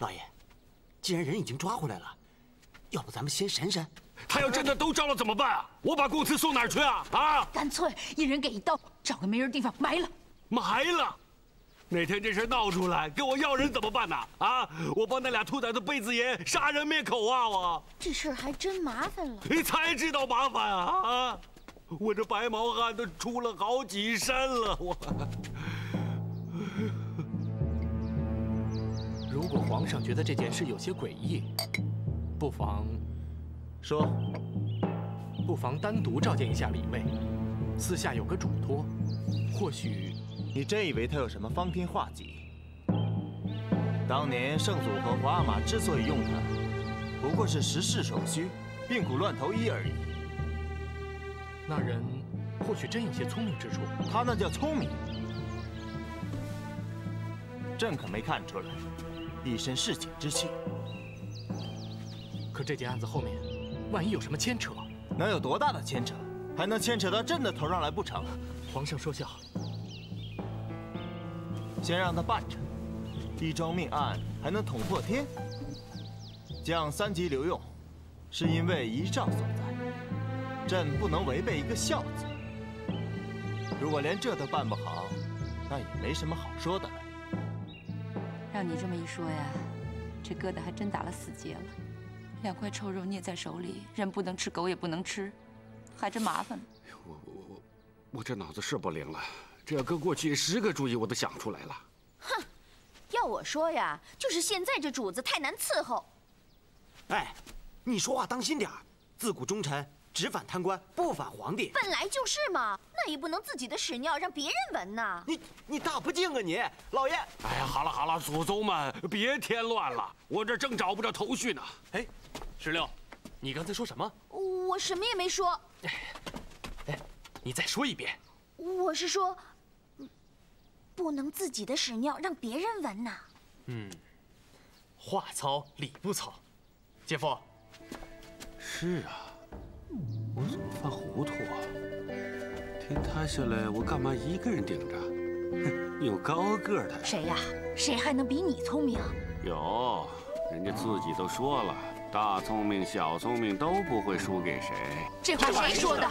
老爷，既然人已经抓回来了，要不咱们先审审？他要真的都招了怎么办啊？我把公子送哪儿去啊？啊！干脆一人给一刀，找个没人地方埋了。埋了！哪天这事闹出来，跟我要人怎么办呢？啊！我帮那俩兔崽子贝子爷杀人灭口啊！我这事儿还真麻烦了。你才知道麻烦啊！啊！我这白毛汗都出了好几身了，我。如果皇上觉得这件事有些诡异，不妨说，不妨单独召见一下李卫，私下有个嘱托，或许你真以为他有什么方天画戟？当年圣祖和皇阿玛之所以用他，不过是实事守虚、病苦乱投医而已。那人或许真有些聪明之处。他那叫聪明，朕可没看出来，一身市井之气。可这件案子后面，万一有什么牵扯，能有多大的牵扯？还能牵扯到朕的头上来不成？皇上说笑。先让他办着，一桩命案还能捅破天。降3级留用，是因为遗诏所在。朕不能违背一个孝字。如果连这都办不好，那也没什么好说的了。让你这么一说呀，这疙瘩还真打了死结了。2块臭肉捏在手里，人不能吃，狗也不能吃，还真麻烦。我这脑子是不灵了。这要搁过去，10个主意我都想出来了。哼，要我说呀，就是现在这主子太难伺候。哎，你说话当心点儿。自古忠臣只反贪官，不反皇帝。本来就是嘛，那也不能自己的屎尿让别人闻呐。你大不敬啊你，老爷！哎呀，好了好了，祖宗们别添乱了，我这正找不着头绪呢。哎，石榴，你刚才说什么？我什么也没说。哎，你再说一遍。我是说，不能自己的屎尿让别人闻呐。话糙理不糙，姐夫。是啊，我怎么犯糊涂啊？天塌下来，我干嘛一个人顶着？哼，有高个的。谁呀？谁还能比你聪明？有，人家自己都说了，大聪明小聪明都不会输给谁。这话谁说的？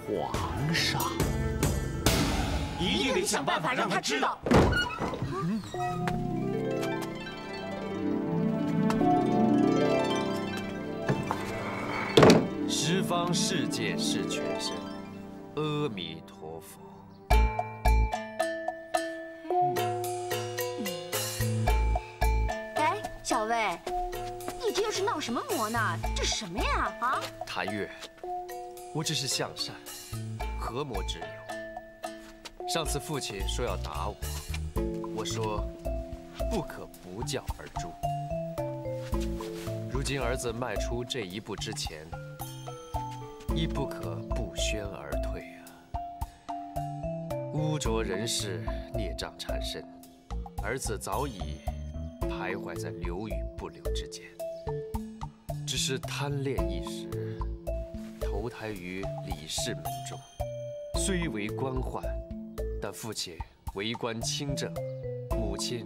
皇上。一定得想办法让他知道。十方世界是全身，阿弥陀佛。哎，小魏，你这又是闹什么魔呢？这是什么呀？啊！谭月，我只是向善，何魔之有？上次父亲说要打我，我说不可不教而诛。如今儿子迈出这一步之前，亦不可不宣而退啊！污浊人世，孽障缠身，儿子早已徘徊在留与不留之间，只是贪恋一时，投胎于李氏门中，虽为官宦。但父亲为官清正，母亲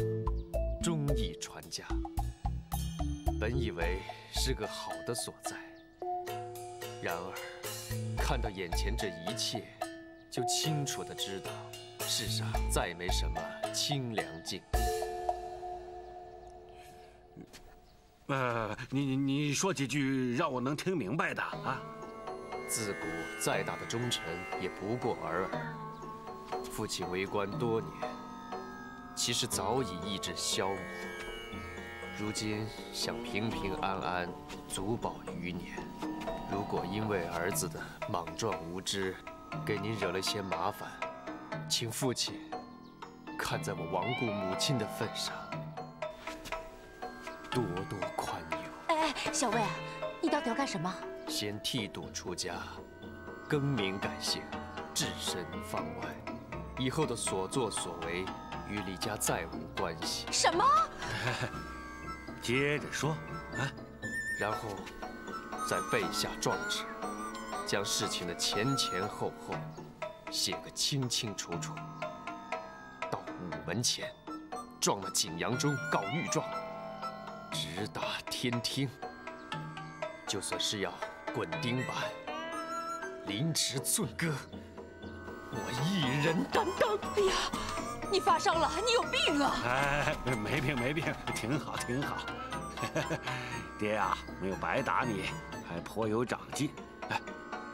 忠义传家，本以为是个好的所在。然而，看到眼前这一切，就清楚地知道，世上再没什么清凉境。你说几句让我能听明白的啊！自古再大的忠臣，也不过尔尔。父亲为官多年，其实早已意志消磨。如今想平平安安足保余年，如果因为儿子的莽撞无知，给您惹了些麻烦，请父亲看在我亡故母亲的份上，多多宽宥。哎，小魏，你到底要干什么？先剃度出家，更名改姓，置身方外。以后的所作所为与李家再无关系。什么？接着说啊，然后在背下状纸，将事情的前前后后写个清清楚楚。到午门前，撞了景阳钟告御状，直达天听。就算是要滚钉板、凌迟寸歌，我一人担当。哎呀，你发烧了，你有病啊！哎，没病没病，挺好挺好。爹啊，没有白打你，还颇有长进。哎，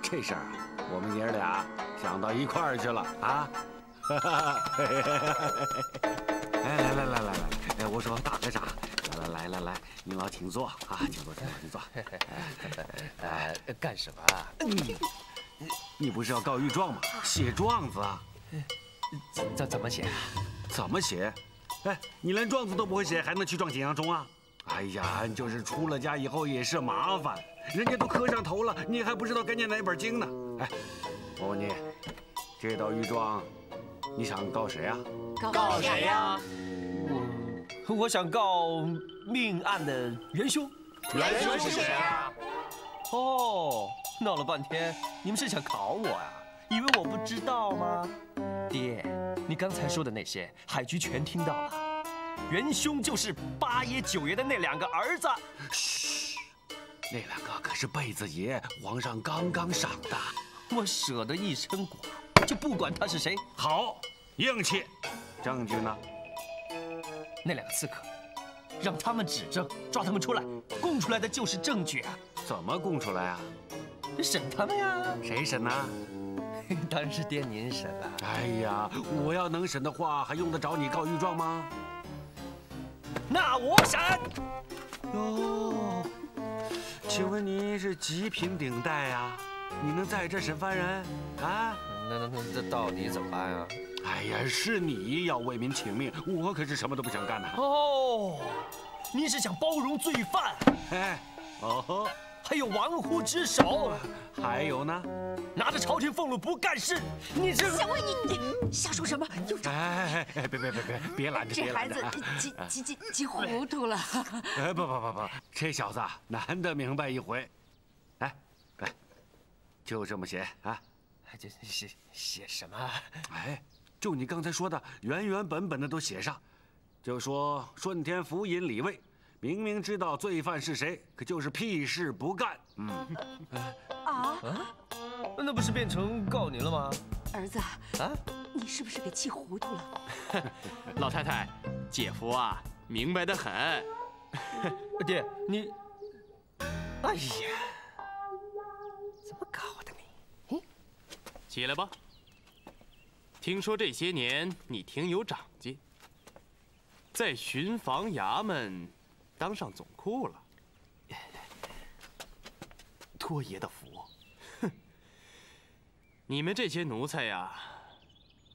这事儿啊，我们爷俩想到一块儿去了啊！哎，来，我说打个岔，来，您老请坐啊，请坐。干什么啊？你不是要告御状吗？写状子啊？怎么写啊？怎么写？哎，你连状子都不会写，还能去撞景阳钟啊？哎呀，就是出了家以后也是麻烦，人家都磕上头了，你还不知道该念哪本经呢？哎，我问你，这道御状，你想告谁啊？告谁呀？我想告命案的元凶。元凶是谁啊？哦，闹了半天，你们是想考我呀？以为我不知道吗？爹，你刚才说的那些，海局全听到了。元凶就是八爷、九爷的那2个儿子。嘘，那2个可是贝子爷，皇上刚刚赏的。我舍得一身剐，就不管他是谁。好，硬气。证据呢？那2个刺客，让他们指证，抓他们出来，供出来的就是证据啊。怎么供出来啊？审他们呀。谁审呢？当然是爹您审了。哎呀，我要能审的话，还用得着你告御状吗？那我审。哟，请问您是极品顶戴啊？你能在这审犯人啊？那到底怎么办啊？哎呀，是你要为民请命，我可是什么都不想干呢。哦，您是想包容罪犯？哎，哦，还有玩忽职守，还有呢？拿着朝廷俸禄不干事，你这小魏，你瞎说什么？又哎，别拦着，这孩子急糊涂了。哎，不，这小子难得明白一回。来，就这么写啊。这写什么？哎，就你刚才说的，原本的都写上。就说顺天府尹李卫，明明知道罪犯是谁，可就是屁事不干。那不是变成告您了吗？儿子啊，你是不是给气糊涂了？老太太，姐夫啊，明白得很。爹，你，哎呀，怎么搞的你？起来吧。听说这些年你挺有长进，在巡防衙门当上总库了。托爷的福。哼，你们这些奴才呀，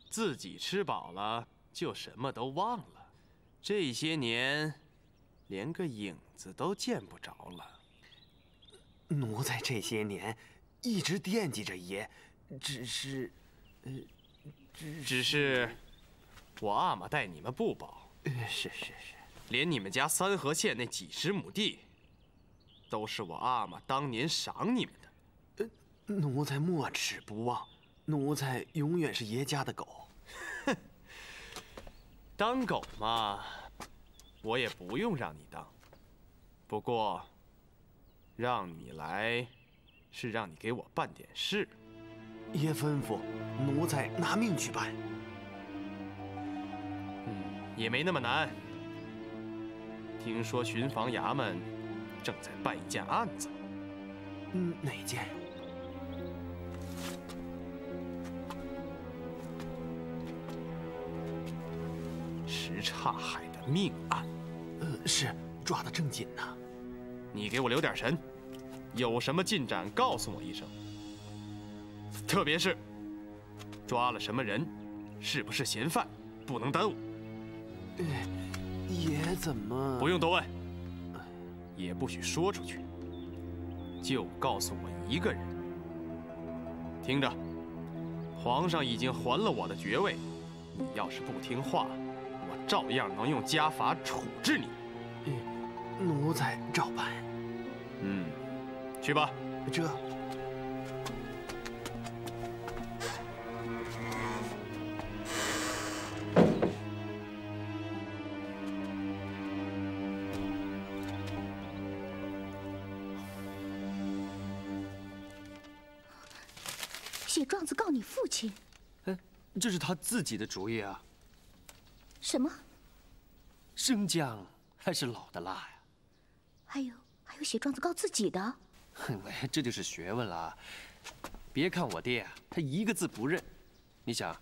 自己吃饱了就什么都忘了，这些年连个影子都见不着了。奴才这些年一直惦记着爷，只是我阿玛待你们不薄。是，连你们家三河县那几十亩地，都是我阿玛当年赏你们的。奴才没齿不忘，奴才永远是爷家的狗。哼，当狗嘛，我也不用让你当。不过，让你来，是让你给我办点事。爷吩咐，奴才拿命去办。也没那么难。听说巡防衙门正在办一件案子。哪件？什刹海的命案。是抓得正紧呢。你给我留点神，有什么进展告诉我一声。特别是抓了什么人，是不是嫌犯，不能耽误。爷怎么？不用多问，也不许说出去，就告诉我一个人。听着，皇上已经还了我的爵位，你要是不听话，我照样能用家法处置你。奴才照办。去吧。这。写状子告你父亲？哎，这是他自己的主意啊。什么？生姜还是老的辣呀。还有写状子告自己的？哎，这就是学问了。别看我爹啊，他一个字不认。你想，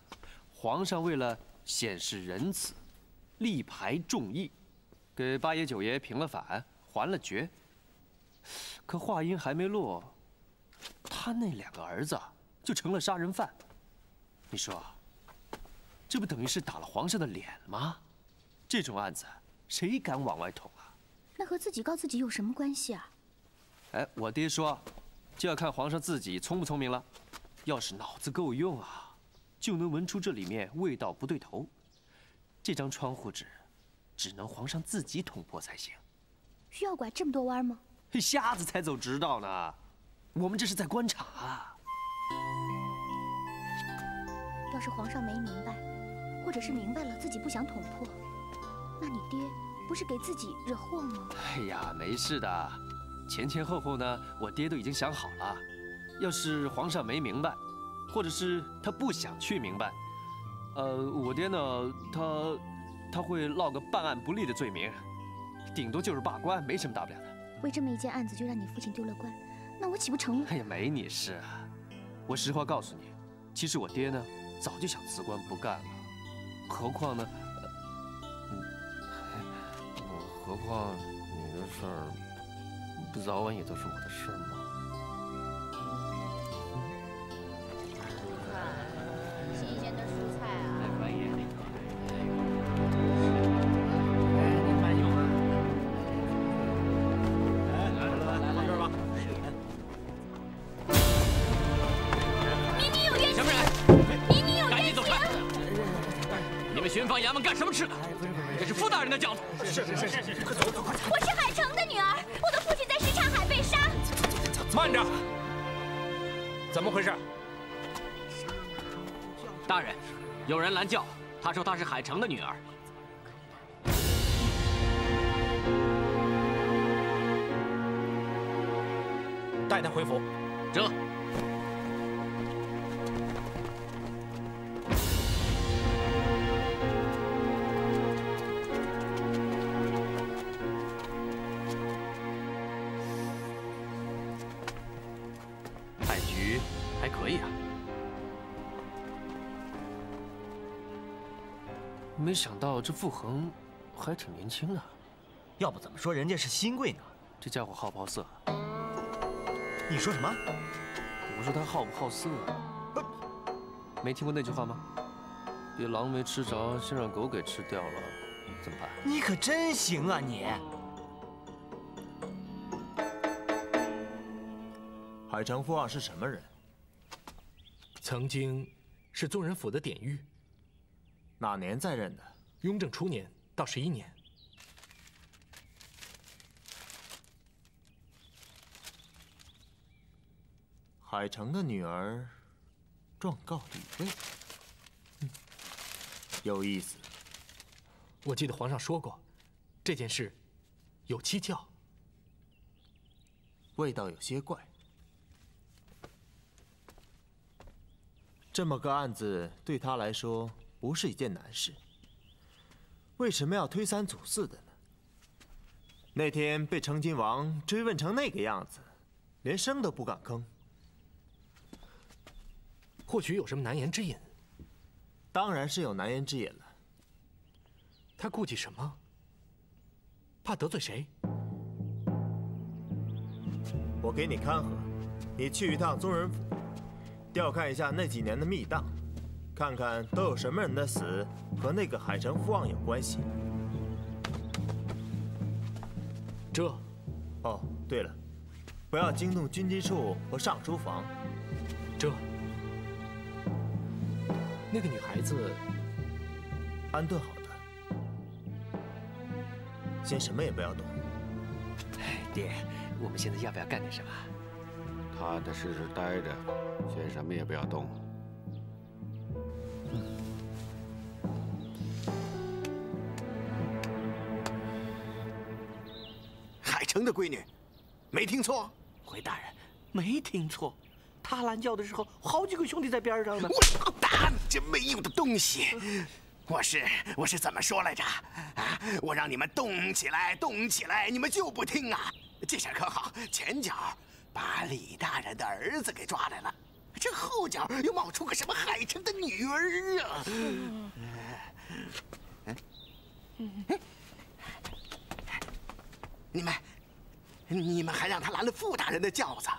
皇上为了显示仁慈，力排众议，给八爷九爷平了反，还了爵。可话音还没落，他那2个儿子就成了杀人犯。你说，这不等于是打了皇上的脸吗？这种案子谁敢往外捅啊？那和自己告自己有什么关系啊？哎，我爹说，就要看皇上自己聪不聪明了。要是脑子够用啊，就能闻出这里面味道不对头。这张窗户纸，只能皇上自己捅破才行。需要拐这么多弯吗？瞎子才走直道呢。我们这是在观察啊。要是皇上没明白，或者是明白了自己不想捅破，那你爹不是给自己惹祸吗？哎呀，没事的。前后呢，我爹都已经想好了。要是皇上没明白，或者是他不想去明白，我爹呢，他会落个办案不力的罪名，顶多就是罢官，没什么大不了的。为这么一件案子就让你父亲丢了官，那我岂不成了？哎呀，没你事啊。我实话告诉你，其实我爹呢，早就想辞官不干了。何况呢，何况你的事儿，不早晚也都是我的事吗？新鲜的蔬菜啊！可以。放这儿吧。明明有冤情！明明有冤情！赶紧走开！你们巡防衙门干什么吃的？这是傅大人的轿子。是，快走，快走！我是海城的女儿，我的父亲在什刹海被杀。慢着！怎么回事？大人，有人拦轿，他说他是海城的女儿。带他回府。这。败局还可以啊。没想到这傅恒还挺年轻啊。要不怎么说人家是新贵呢？这家伙好不好色？你说什么？我说他好不好色？没听过那句话吗？别狼没吃着，先让狗给吃掉了，怎么办？你可真行啊你！海城父王是什么人？曾经是宗人府的典狱，哪年在任的？雍正初年到11年。海城的女儿状告吕卫，有意思。我记得皇上说过，这件事有蹊跷，味道有些怪。这么个案子对他来说不是一件难事，为什么要推三阻四的呢？那天被成亲王追问成那个样子，连声都不敢吭。或许有什么难言之隐。当然是有难言之隐了。他顾忌什么？怕得罪谁？我给你看河，你去一趟宗人府，调看一下那几年的密档，看看都有什么人的死和那个海城父王有关系。这，哦，对了，不要惊动军机处和上书房。这，那个女孩子安顿好的，先什么也不要动。爹，我们现在要不要干点什么？踏踏实实待着，先什么也不要动。海城的闺女，没听错。回大人，没听错，他拦轿的时候，好几个兄弟在边上呢。我打你这没用的东西！我是怎么说来着？啊，我让你们动起来，动起来，你们就不听啊！这下可好，前脚把李大人的儿子给抓来了，这后脚又冒出个什么海城的女儿啊！你们还让他拦了傅大人的轿子，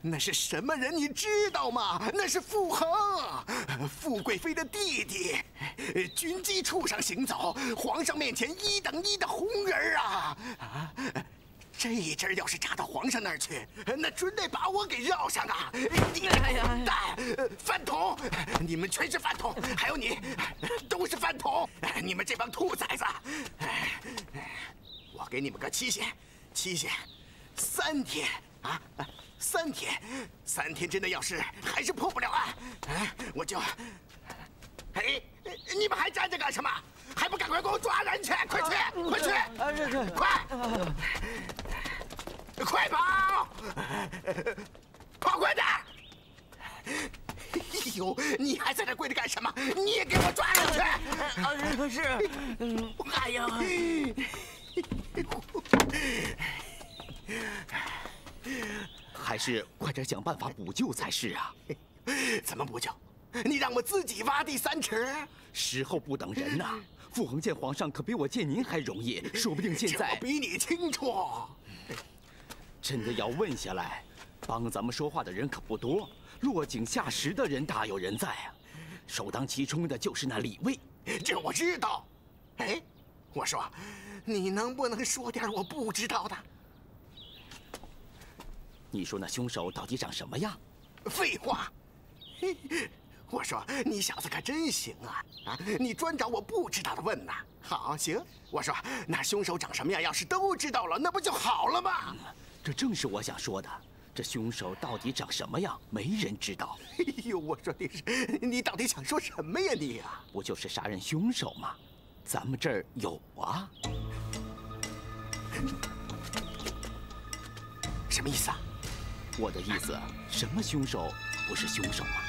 那是什么人？你知道吗？那是傅恒，傅贵妃的弟弟，军机处上行走，皇上面前1等1的红人啊！这一针要是扎到皇上那儿去，那准得把我给绕上啊！你混蛋，饭桶！你们全是饭桶，还有你，都是饭桶！你们这帮兔崽子！我给你们个期限，3天啊！3天之内要是还是破不了案，我就……你们还站着干什么？还不赶快给我抓人去！快去！快跑！跑快点！哎呦，你还在这跪着干什么？你也给我抓人去！哎呀！还是快点想办法补救才是啊！怎么补救？你让我自己挖地3尺？时候不等人呐！傅恒见皇上可比我见您还容易，说不定现在……我比你清楚。真的要问下来，帮咱们说话的人可不多，落井下石的人大有人在啊！首当其冲的就是那李卫，这我知道。我说，你能不能说点我不知道的？你说那凶手到底长什么样？废话！我说你小子可真行啊！你专找我不知道的问呐。好，行。我说那凶手长什么样，要是都知道了，那不就好了吗？这正是我想说的。这凶手到底长什么样，没人知道。哎呦，我说你到底想说什么呀你呀？不就是杀人凶手吗？咱们这儿有啊。什么意思啊？我的意思，什么凶手不是凶手啊？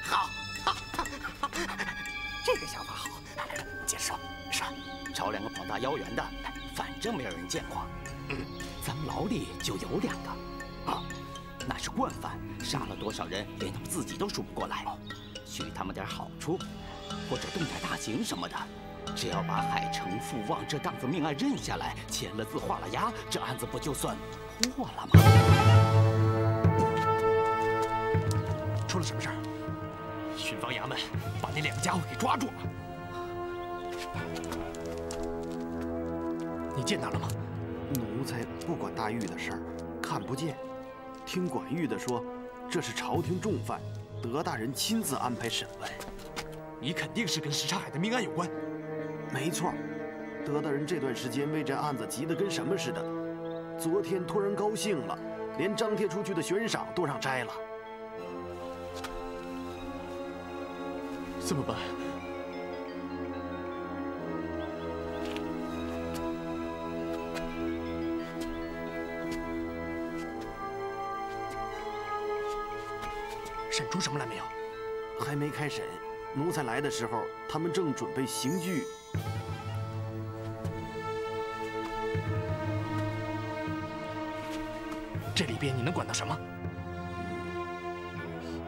好，这个想法好。接着说。找2个膀大腰圆的，反正没有人见过。咱们牢里就有2个。那是惯犯，杀了多少人，连他们自己都数不过来。许他们点好处，或者动点大刑什么的。只要把海城傅望这档子命案认下来，签了字画了押，这案子不就算破了吗？出了什么事儿？巡防衙门把那2个家伙给抓住了。你见到了吗？奴才不管大狱的事儿，看不见。听管狱的说，这是朝廷重犯，德大人亲自安排审问。你肯定是跟什刹海的命案有关。没错，德大人这段时间为这案子急得跟什么似的。昨天突然高兴了，连张贴出去的悬赏都让摘了。怎么办？审出什么来没有？还没开审。奴才来的时候，他们正准备刑具。这里边你能管到什么？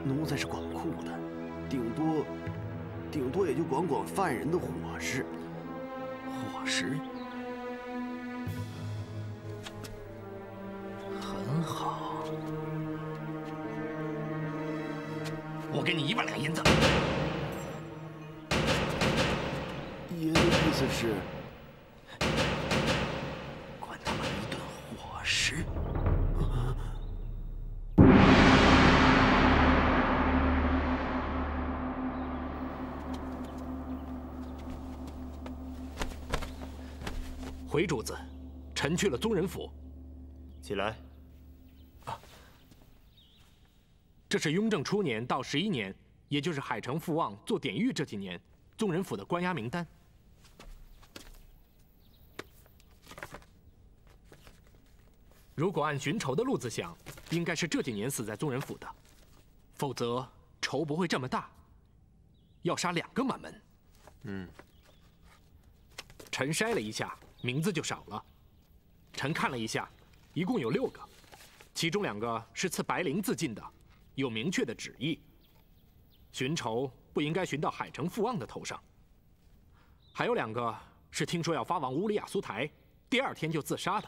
奴才是管库的，顶多也就管犯人的伙食。伙食？很好。我给你1万两银子。爷的意思是，管他们1顿伙食。回主子，臣去了宗人府。起来。这是雍正初年到11年，也就是海城傅望做典狱这几年，宗人府的关押名单。如果按寻仇的路子想，应该是这几年死在宗人府的，否则仇不会这么大，要杀2个满门。臣筛了一下，名字就少了。臣看了一下，一共有6个，其中2个是赐白绫自尽的，有明确的旨意。寻仇不应该寻到海城父望的头上。还有2个是听说要发往乌里雅苏台，第2天就自杀的。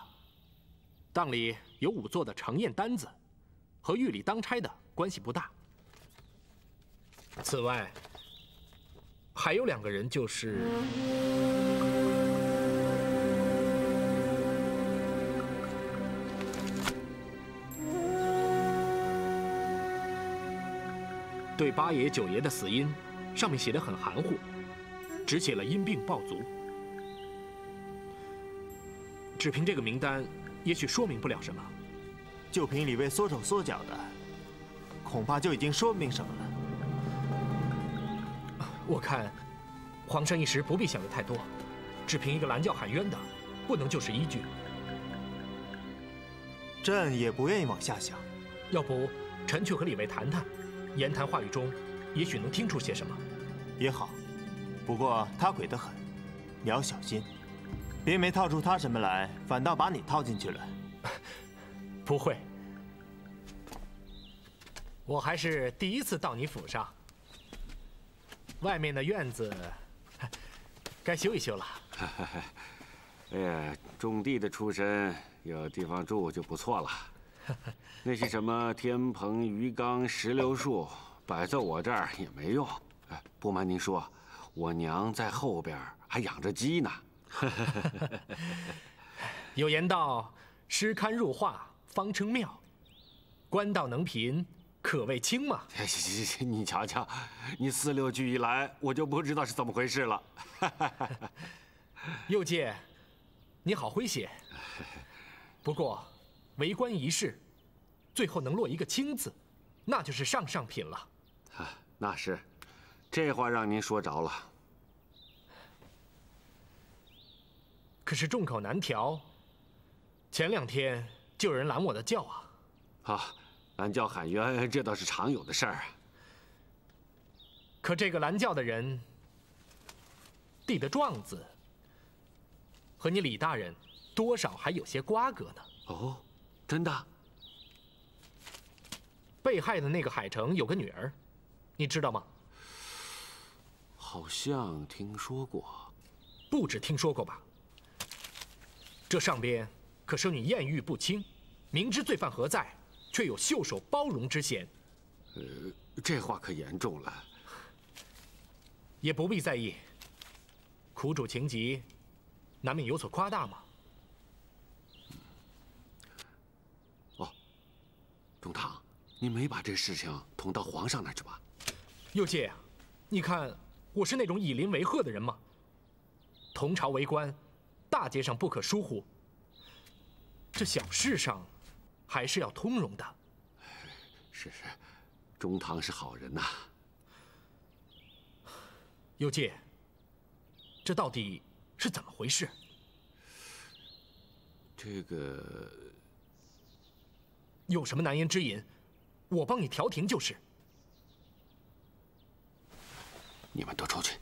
当里有仵作的呈验单子，和狱里当差的关系不大。此外，还有2个人，就是对8爷9爷的死因，上面写得很含糊，只写了因病暴卒。只凭这个名单，也许说明不了什么。就凭李卫缩手缩脚的，恐怕就已经说明什么了。我看，皇上一时不必想得太多，只凭一个拦轿喊冤的，不能就是依据。朕也不愿意往下想。要不，臣去和李卫谈谈，言谈话语中，也许能听出些什么。也好，不过他鬼得很，你要小心，别没套出他什么来，反倒把你套进去了。不会，我还是第一次到你府上。外面的院子该修一修了。哎呀，种地的出身，有地方住就不错了。那些什么天棚、鱼缸、石榴树，摆在我这儿也没用。哎，不瞒您说，我娘在后边还养着鸡呢。有言道：“诗堪入画，方称妙；官道能贫，可谓轻嘛。”行，你瞧瞧，你4、6句一来，我就不知道是怎么回事了。右介，你好诙谐。不过，为官一事，最后能落一个清字，那就是上品了。那是，这话让您说着了。可是众口难调，前2天就有人拦我的轿啊。拦轿喊冤，这倒是常有的事儿啊。可这个拦轿的人递的状子，和你李大人多少还有些瓜葛呢。哦，真的？被害的那个海城有个女儿，你知道吗？好像听说过。不止听说过吧？这上边可说你艳遇不轻，明知罪犯何在，却有袖手包容之嫌。这话可严重了。也不必在意。苦主情急，难免有所夸大嘛。中堂，你没把这事情捅到皇上那儿去吧？右介，你看我是那种以邻为壑的人吗？同朝为官，大节上不可疏忽。这小事上，还是要通融的。是，中堂是好人呐。右介，这到底是怎么回事？这个有什么难言之隐，我帮你调停就是。你们都出去。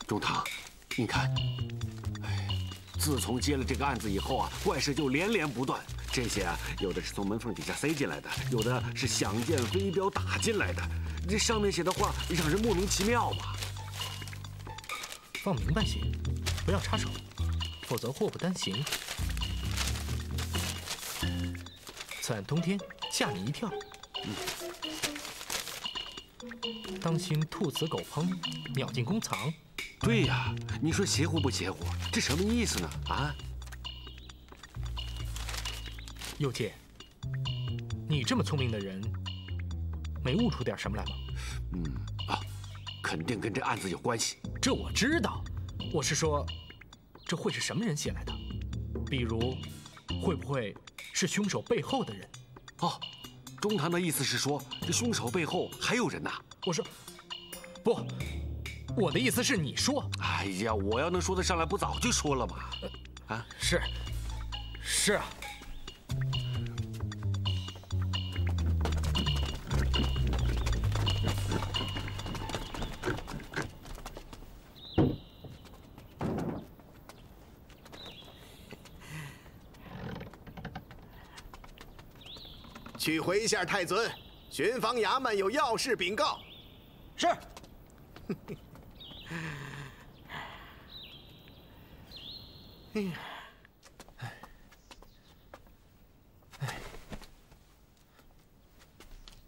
中堂，你看，自从接了这个案子以后啊，怪事就连连不断。这些啊，有的是从门缝底下塞进来的，有的是响箭飞镖打进来的。这上面写的话让人莫名其妙嘛。放明白些，不要插手，否则祸不单行。此案通天，吓你一跳。当心兔死狗烹，鸟进弓藏。对呀，你说邪乎不邪乎？这什么意思呢？啊？右介，你这么聪明的人，没悟出点什么来吗？肯定跟这案子有关系。这我知道，我是说，这会是什么人写来的？比如，会不会是凶手背后的人？中堂的意思是说，这凶手背后还有人呐？我说，不，我的意思是你说。哎呀，我要能说得上来，不早就说了吗？啊，是啊。去回一下太尊，巡防衙门有要事禀告。是。哎呀，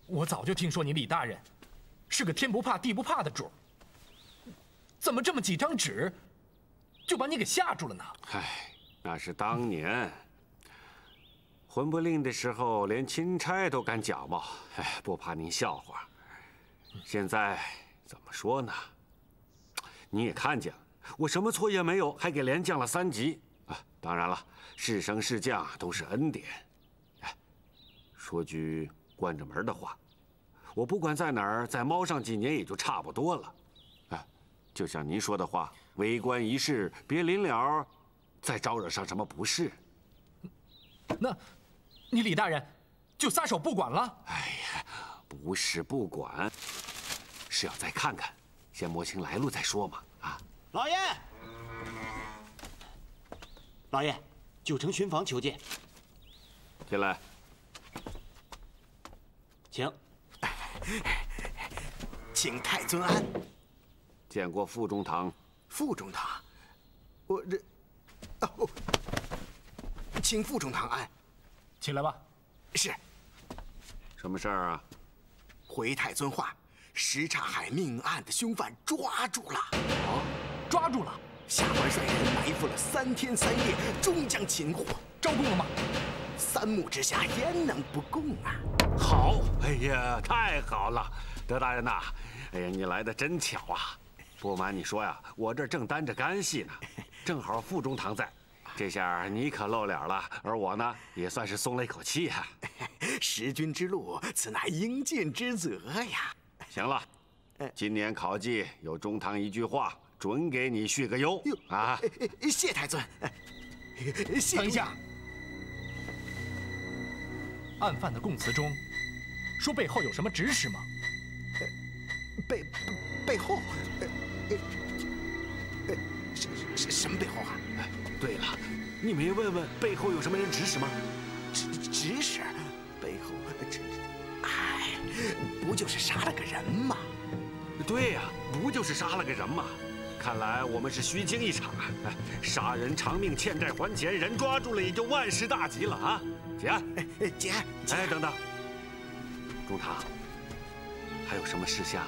我早就听说你李大人是个天不怕地不怕的主，怎么这么几张纸就把你给吓住了呢？唉，那是当年魂不吝的时候，连钦差都敢假冒，哎，不怕您笑话。现在怎么说呢？你也看见了，我什么错也没有，还给连降了3级啊！当然了，是升是降都是恩典。哎，说句关着门的话，我不管在哪儿，再猫上几年也就差不多了。哎，就像您说的话，为官一事，别临了再招惹上什么不是。那，你李大人就撒手不管了？哎呀，不是不管，是要再看看，先摸清来路再说嘛。啊，老爷，老爷，九城巡防求见。进来，请。请太尊安。见过副中堂。副中堂，我这，哦，请副中堂安。起来吧。是。什么事儿啊？回太尊话，什刹海命案的凶犯抓住了。哦，抓住了。下官率人埋伏了3天3夜，终将擒获。招供了吗？3目之下，焉能不供啊？好，哎呀，太好了，德大人呐，哎呀，你来的真巧啊！不瞒你说呀，我这正担着干系呢，正好副中堂在，这下你可露脸了，而我呢，也算是松了一口气呀。识君之路，此乃应尽之责呀。行了，今年考绩有中堂一句话，准给你续个优啊！谢太尊。等一下，案犯的供词中说背后有什么指使吗？背后？什么背后啊？对了，你没问问背后有什么人指使吗？指使？背后哎，不就是杀了个人吗？对呀，不就是杀了个人吗？看来我们是虚惊一场啊！杀人偿命，欠债还钱，人抓住了也就万事大吉了啊！结案。结案。哎，等等，中堂，还有什么事项？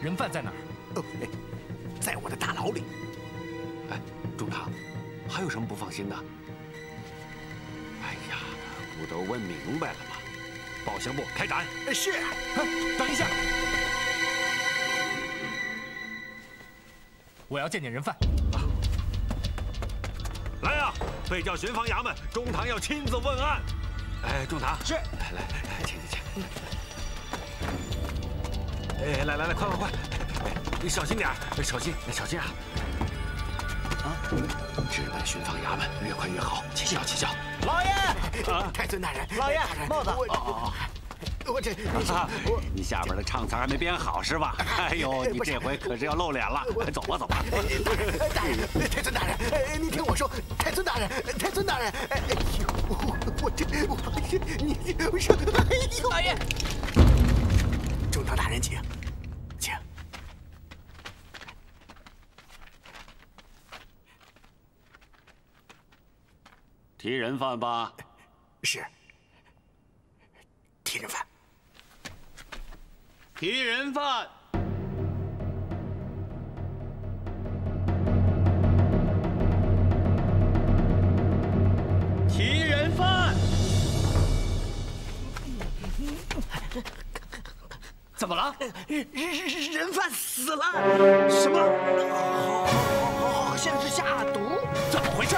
人犯在哪儿？哦，在我的大牢里。哎，中堂，还有什么不放心的？哎呀，不都问明白了吗？报刑部开斩。是。等一下，我要见见人犯。来呀，被叫巡防衙门，中堂要亲自问案。哎，中堂是。来，请。哎，来，快！哎，小心点，小心啊！啊，直奔巡防衙门，越快越好。起轿。老爷，太尊大人，老爷，帽子。我这，你下边的唱词还没编好是吧？哎呦，你这回可是要露脸了。走吧。大人，太尊大人，你听我说，太尊大人，哎呦，我说，哎呦，老爷，中堂大人请。提人犯吧。是。提人犯。提人犯。提人犯。怎么了？人犯死了。什么？好像是下毒。怎么回事？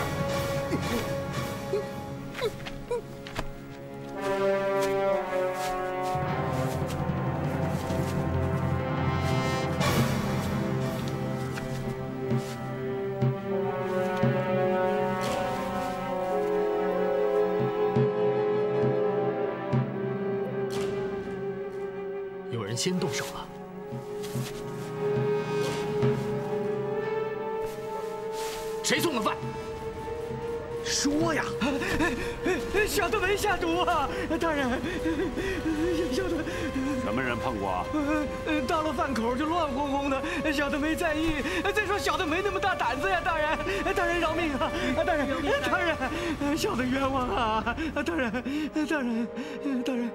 先动手了。谁送的饭？说呀！小的没下毒啊，大人。小的什么人碰过啊？到了饭口就乱哄哄的，小的没在意。再说小的没那么大胆子呀，大人，大人饶命啊！大人，大人，小的冤枉啊！大人，大人，大人，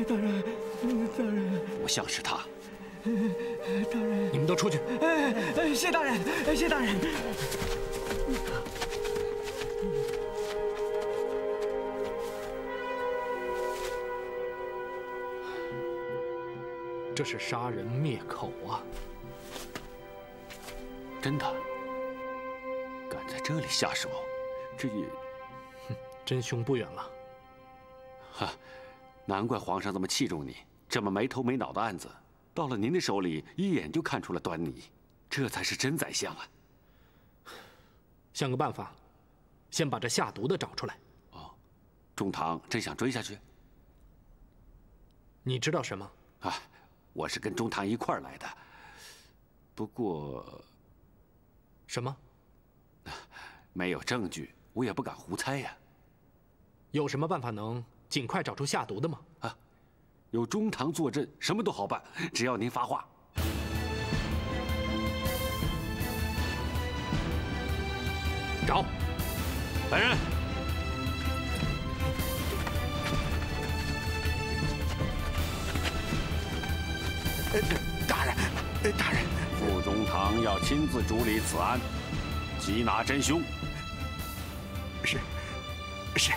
大人，大人，不像是他。大人，你们都出去。谢大人，谢大人。这是杀人灭口啊！真的，敢在这里下手，这也……真凶不远了。哈，难怪皇上这么器重你，这么没头没脑的案子，到了您的手里，一眼就看出了端倪，这才是真宰相啊！想个办法，先把这下毒的找出来。哦，中堂真想追下去？你知道什么？啊，我是跟中堂一块儿来的。不过，什么？没有证据，我也不敢胡猜呀。有什么办法能尽快找出下毒的吗？啊，有中堂坐镇，什么都好办，只要您发话。找，来人！大人，大人，副中堂要亲自主理此案，缉拿真凶。是，是。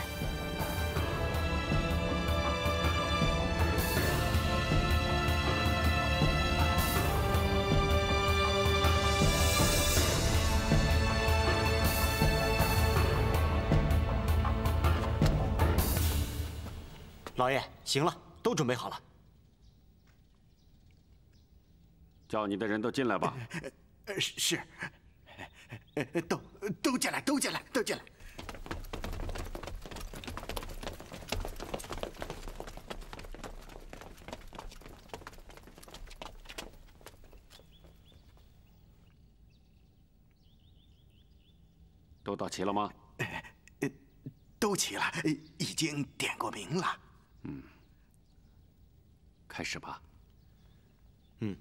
老爷，行了，都准备好了。叫你的人都进来吧。是。都进来，都进来，都进来。都到齐了吗？都齐了，已经点过名了。嗯，开始吧。嗯。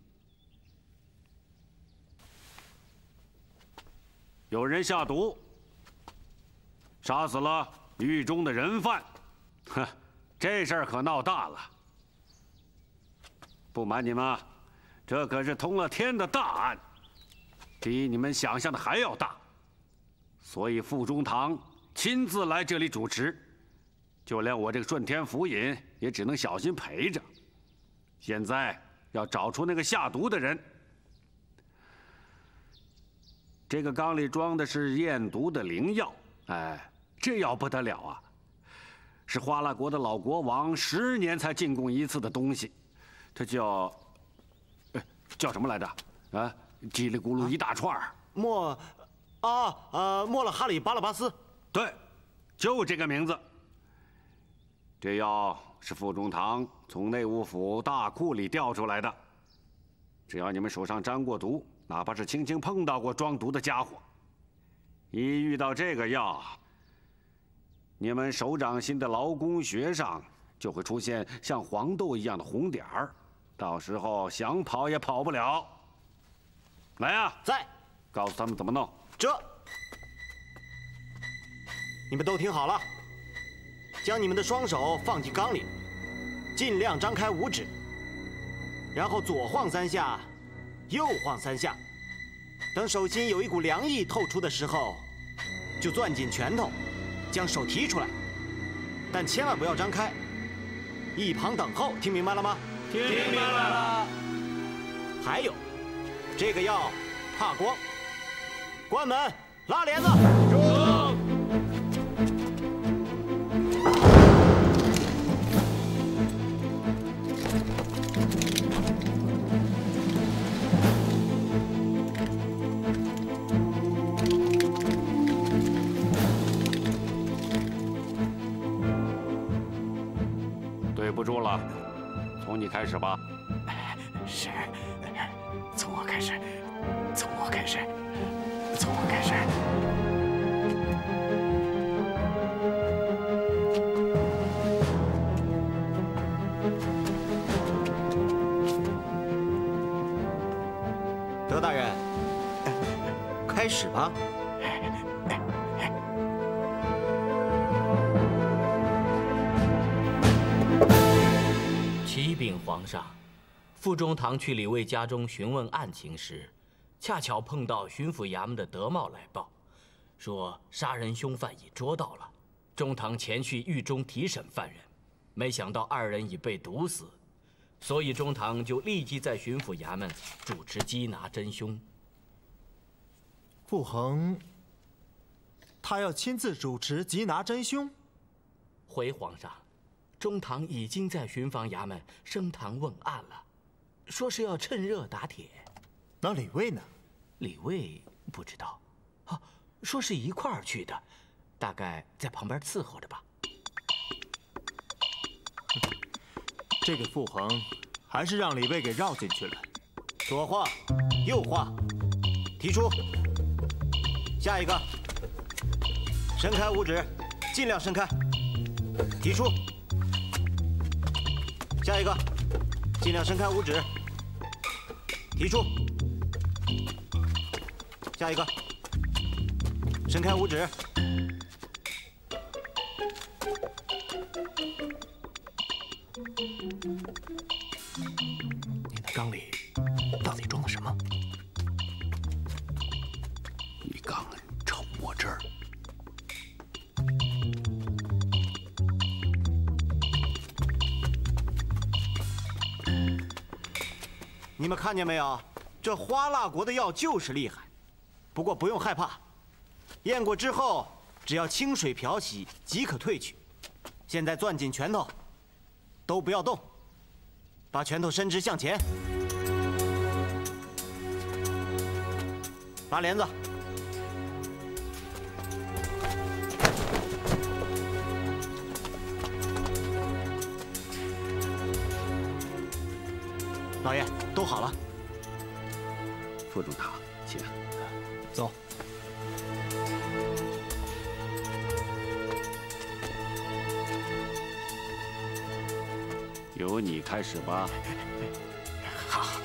有人下毒，杀死了狱中的人犯，哼，这事儿可闹大了。不瞒你们，这可是通了天的大案，比你们想象的还要大。所以副中堂亲自来这里主持，就连我这个顺天府尹也只能小心陪着。现在要找出那个下毒的人。这个缸里装的是验毒的灵药，哎，这药不得了啊！是花剌国的老国王10年才进贡一次的东西，它叫，叫什么来着？啊，叽里咕噜一大串儿。莫了哈里巴勒巴斯。对，就这个名字。这药是副中堂从内务府大库里调出来的，只要你们手上沾过毒，哪怕是轻轻碰到过装毒的家伙，一遇到这个药，你们手掌心的劳宫穴上就会出现像黄豆一样的红点儿，到时候想跑也跑不了。来啊，在，告诉他们怎么弄。这，你们都听好了，将你们的双手放进缸里，尽量张开5指，然后左晃3下，右晃3下。等手心有一股凉意透出的时候，就攥紧拳头，将手提出来，但千万不要张开，一旁等候。听明白了吗？听明白了。还有，这个药怕光，关门，拉帘子。对不住了，从你开始。始吧。是，从我开始，从我开始，从我开始。德大人，开始吧。启禀皇上，傅中堂去李卫家中询问案情时，恰巧碰到巡抚衙门的德茂来报，说杀人凶犯已捉到了。中堂前去狱中提审犯人，没想到2人已被毒死，所以中堂就立即在巡抚衙门主持缉拿真凶。傅恒，他要亲自主持缉拿真凶。回皇上，中堂已经在巡防衙门升堂问案了，说是要趁热打铁。那李卫呢？李卫不知道，啊，说是一块儿去的，大概在旁边伺候着吧。这个傅恒还是让李卫给绕进去了。左晃，右晃，提出。下一个，伸开五指，尽量伸开。提出。下一个，尽量伸开五指。提出。下一个，伸开五指。你的缸里到底装的什么？一缸臭墨汁儿。你们看见没有？这花剌国的药就是厉害，不过不用害怕，验过之后只要清水漂洗即可退去。现在攥紧拳头，都不要动，把拳头伸直向前。拉帘子。老爷，都好了。傅中堂，请走。由你开始吧。好。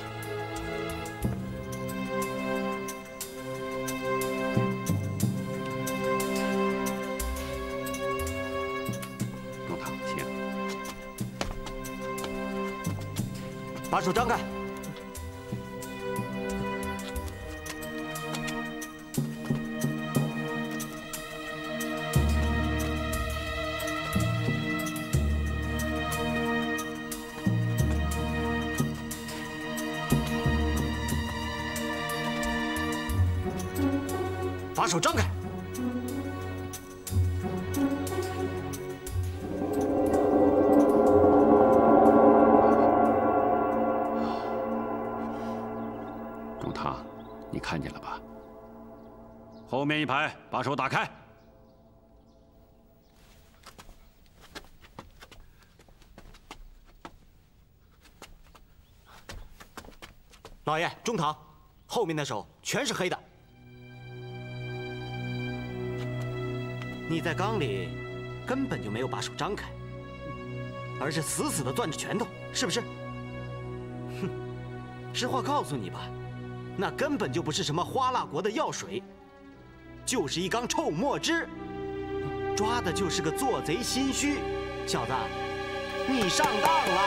中堂，请。把手张开。把手张开。中堂，你看见了吧？后面一排，把手打开。老爷，中堂，后面的手全是黑的。你在缸里根本就没有把手张开，而是死死地攥着拳头，是不是？哼，实话告诉你吧，那根本就不是什么花剌国的药水，就是一缸臭墨汁，抓的就是个做贼心虚。小子，你上当了！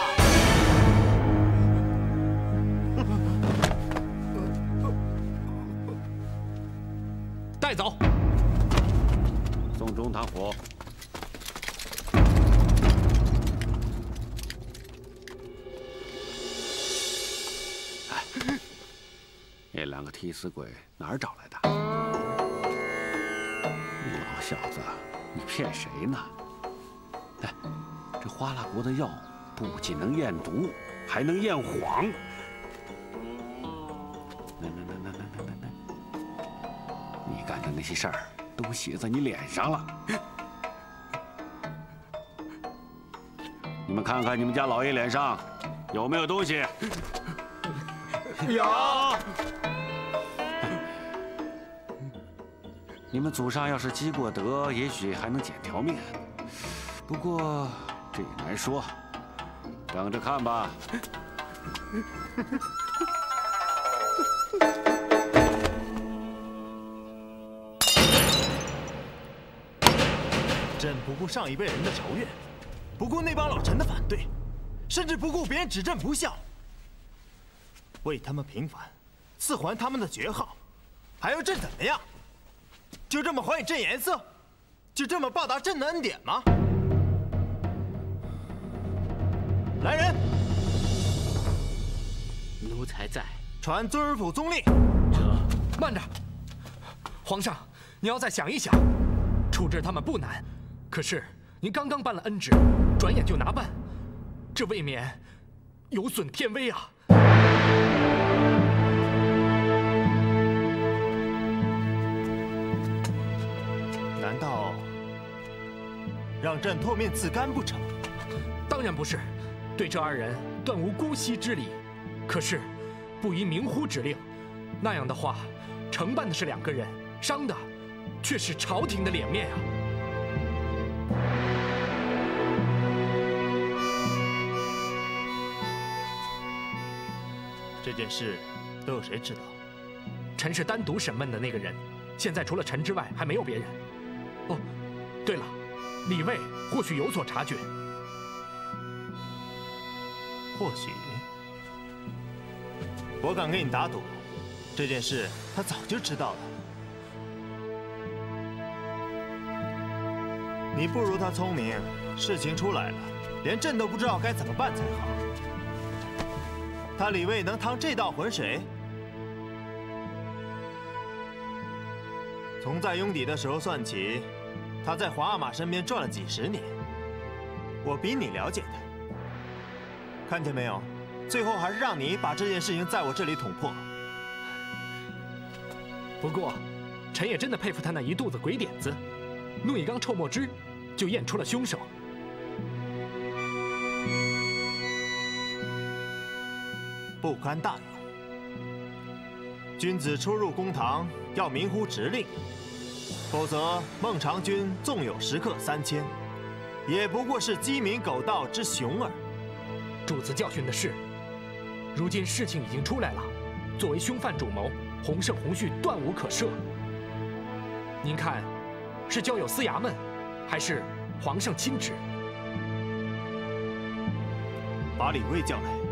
带走。送中堂府。哎，那2个替死鬼哪儿找来的？老小子，你骗谁呢？哎，这花剌国的药不仅能验毒，还能验谎。你干的那些事儿都写在你脸上了。你们看看你们家老爷脸上有没有东西？有。你们祖上要是积过德，也许还能捡条命。不过这也难说，等着看吧。朕不顾上一辈人的仇怨，不顾那帮老臣的反对，甚至不顾别人指朕不孝，为他们平反，赐还他们的爵号，还要朕怎么样？就这么还以朕颜色？就这么报答朕的恩典吗？来人，奴才在。传遵府宗令。慢着，皇上，你要再想一想，处置他们不难，可是您刚刚颁了恩旨，转眼就拿办，这未免有损天威啊！难道让朕唾面自干不成？当然不是，对这二人断无姑息之理。可是，不宜明呼指令，那样的话，承办的是2个人，伤的却是朝廷的脸面啊！这件事都有谁知道？臣是单独审问的那个人，现在除了臣之外，还没有别人。哦，对了，李卫或许有所察觉。或许，我敢跟你打赌，这件事他早就知道了。你不如他聪明，事情出来了，连朕都不知道该怎么办才好。他李卫能趟这道浑水？从在拥邸的时候算起，他在皇阿玛身边转了几10年，我比你了解他。看见没有？最后还是让你把这件事情在我这里捅破。不过，臣也真的佩服他那一肚子鬼点子，弄一缸臭墨汁，就验出了凶手。不堪大用。君子出入公堂要明呼直令，否则孟尝君纵有食客3000，也不过是鸡鸣狗盗之熊耳。主子教训的是，如今事情已经出来了，作为凶犯主谋，洪胜、洪旭断无可赦。您看，是交由司衙门，还是皇上亲旨？把李卫叫来。